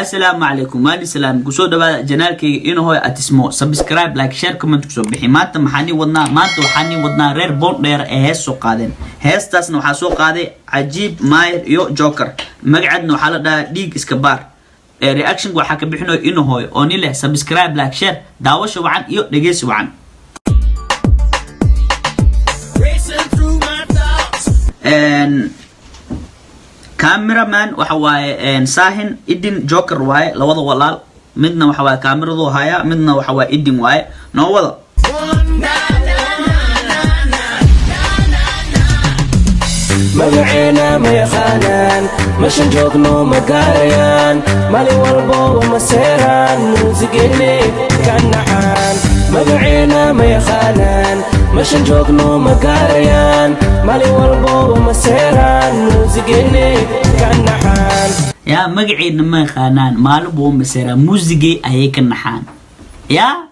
السلام عليكم وعليكم السلام كسو دبا جنالكي إنه هو أتسمو سبسكرايب لايك شير كومنت كسو بحي مانتا محاني ودنا رير بون دير هيسو قادين هيستاس نو حاسو قادي عجيب ماير يو جوكر مقعد نو حالا دا ديق اسكبار رياكشن waxaa ka bixino inuu hooyo oo ni leh subscribe like share daawasho wacan iyo dhageysi wacan cameraman waxa waaye saahin idin joker waaye labada walaal midna waxa waaye kaamiradu haya midna waxa waaye idin waaye noo wada مقعينا ما يخانان مش نجوقنو مقاريان مالي والبو مسيران موسيقيني كان نحان مقعينا ما يخانان مش نجوقنو مقاريان مالي والبو مسيران موسيقيني كان نحان يا مقعينا ما يخانان مالي بو مسيران موسيقي ايك النحان يا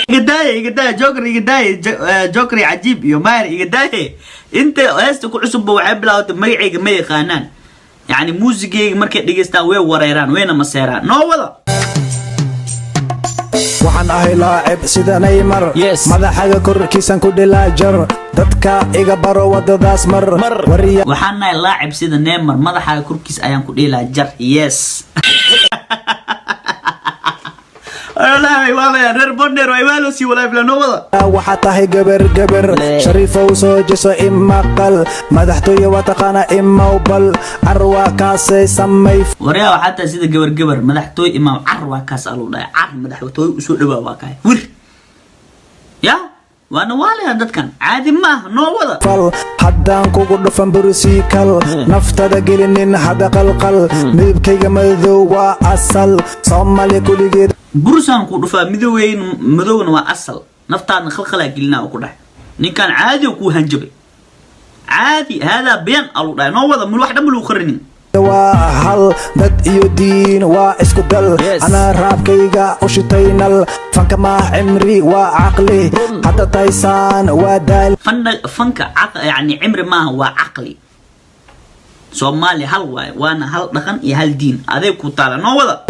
قداي جوكري عجيب يا ماير قداي انت هستك عصب وحب لا مقعي ما يخانان يعني موسيقي markay dhigeystaan way wareeraan wayna maseeraan noo wada waxaan ahay laacib sida Neymar madaxaga korkiisan ku dhilaa jar dadka iga baro wadadaas mar wariya waxaan ahay laacib sida Neymar madaxaga korkiis ayaan ku dhilaa jar yes والله والله رير بوندر ويمالو سي ولا بلا نوضه waxa tahay gabar shariifo soo jiso imaqal madaxtooyo wataqana imawbal arwa kaasay samay wariya waxa sida gabar madaxtooyo imaam arwa kaas alu dhaay ar madaxtooyo u soo dhawaa waa kay wir ya وانا والله dadkan caadi ma noo wada haddaan kugu dhufan bursikal naftada gelinin hada qalqal midabkayga madow waa asal Soomaali kuligeed bursan ku dhufaa madowna waa asal naftaadna khalkhala gelina ku dhax ninkan caadi ku hanjabay caadi hada been alu dhaay noo wada mul wax dhamul u qarinin hal dad iyo diin waa isku dal ana raabkayga u shitaynal fanka ma cimri waa aqli hada taysan waa dal fanka yani cimri ma waa aqli Soomaali hal waay waana hal dhaqan iyo hal diin adeeg ku taala noo wada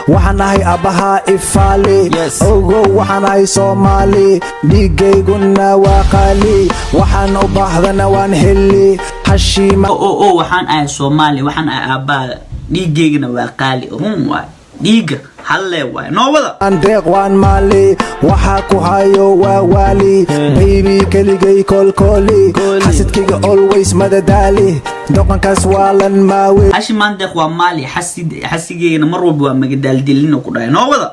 waxaan ahay abaha ifaali ogo waxaan ahay Soomaali dhigayguna waa qaali waxaan u baahdana waan heli hashima waxaan ahay Soomaali waxaan ahay abaha dhigayguna waa qaali run waay dhiga halle waay noo wada andeeq waan maali waxa ku hayo waa wali baby kaligay kolkoli xasidkayga always madadaali doqonkaas waalan maawe ashimandeeq waa maali xasigayna mar walba waa magadaal dilino ku dhaay noo wada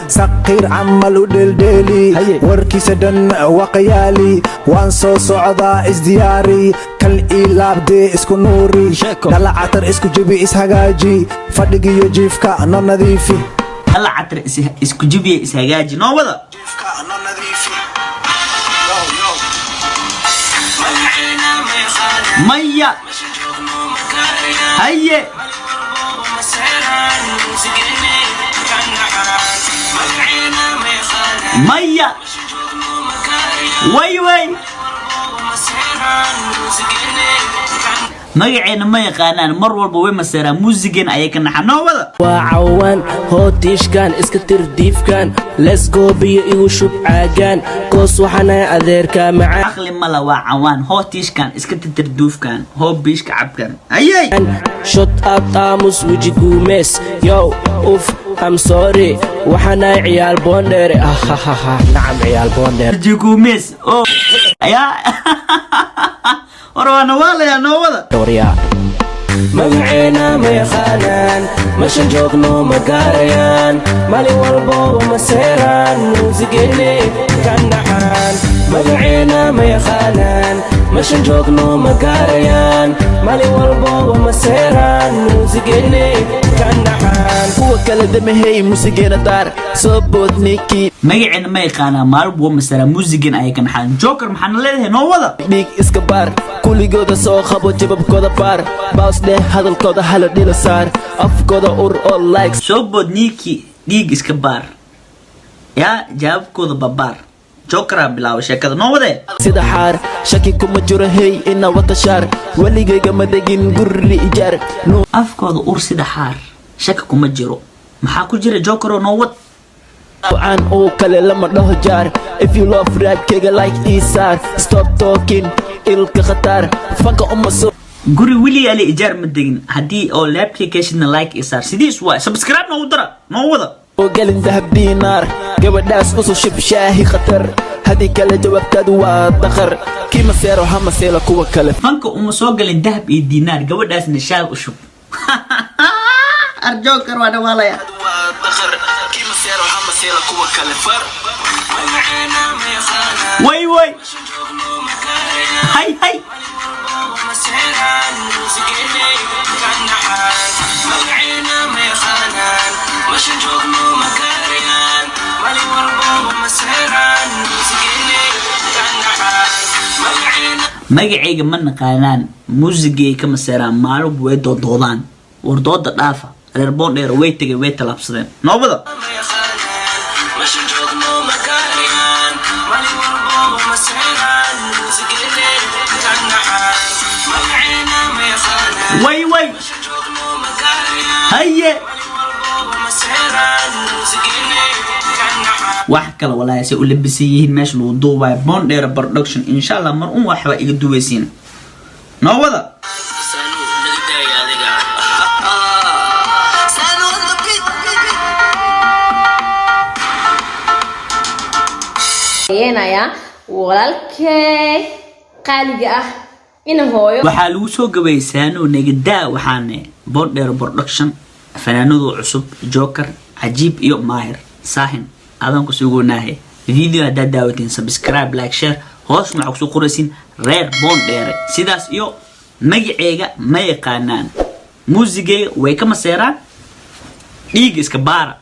saqir amal u dheldheli warkiisa dhan waqyaali waan soo socdaa isdiyaari kal ilaabde isku nuuri dala catar isku jibi ishagaaji fadhigiyo jiifka no nadiifi dala catar isku jibi ishagaaji noo wada jiifka no nadiifi maya haye ميا وي magacayna ma yaqaanaan mar walba way maseeraan muusigan ayay ka naxanoo wada waa cawaan hootishkan iska tirdiifkan let's go biyo igu shub caagaan koos waxana adeerka macaan aqli mala waa cawaan hootishkan iska tirdiifkan hoobishka cabkan ayay shut up tamus wijigu mes yo uf I'm sorry waxana ciyaal bonder nacam ciyaal bonder wijigu mes oh aya وروانا والله يا نوضة دوريا مقعينا ما يخانان مش نجوقنو مقاريان مالي والبو مسيران موسيقيني كان نحان مقعينا ما يخانان مش نجوقنو مقاريان مالي والبو مسيران موسيقيني كان نحان هو كلا دمهي موسيقينا دار صبوت نيكي مقعينا ما يخانان مالبو مسيران موسيقين اي كان نحان جوكر محانا ليه نوضة ديك اسكبار kuligooda soo qabo jababkooda baar baas dheh hadalkooda hala dhila saar afkooda ur oo like soo bodniki dhiig iska baar yaa jawaabkooda babaar jokra bilaaw sheekada noo wade sida xaar shaki kuma jiro hey ina wata shaar waligayga madagin gurri ijaar afkooda ur sida xaar shaka kuma jiro maxaa ku jira Joker oo noo wad An oo kale lama dhaho jaar. If you love rap kega like Isar, stop talking ilka khatar fanka so guri wili ali ijar ma degin hadii oo application like isar sidiis waa subscribe noo dara noo wada galin dahab dinar gabadhaas usoo shib shaahi khatar hadii kale jawaabtaadu waa dakhar kima seero hama seela kuwa kale fanka soo galin dahab iyo dinar gabadhaasna shaal u shub Joker waa dhawaalaya way way hay hay magacayga ma naqaanaan muusigay kama seeraan maalub way doodaan wardooda dhaafa reer Boondheer way tagay way talaabsadeen noobada way way haye wax kale walaa si u labisiin meesha loo duubay Boondheer production insha Allah mar waxba iga duwaysiin noobada يا walaalkay qaaliga ah ina hooyo waxa lagu soo gabaysaano nagada waxaane Boondheer production fanaanadu cusub Joker Cajiib iyo Maahir Saahin adan ku sugunaahay video hada daawatin subscribe like share hoos ma ku qoraysin reer Boondheer sidaas iyo magacayga ma yaqaanaan muusigay way kama seeraan dhiig iska baara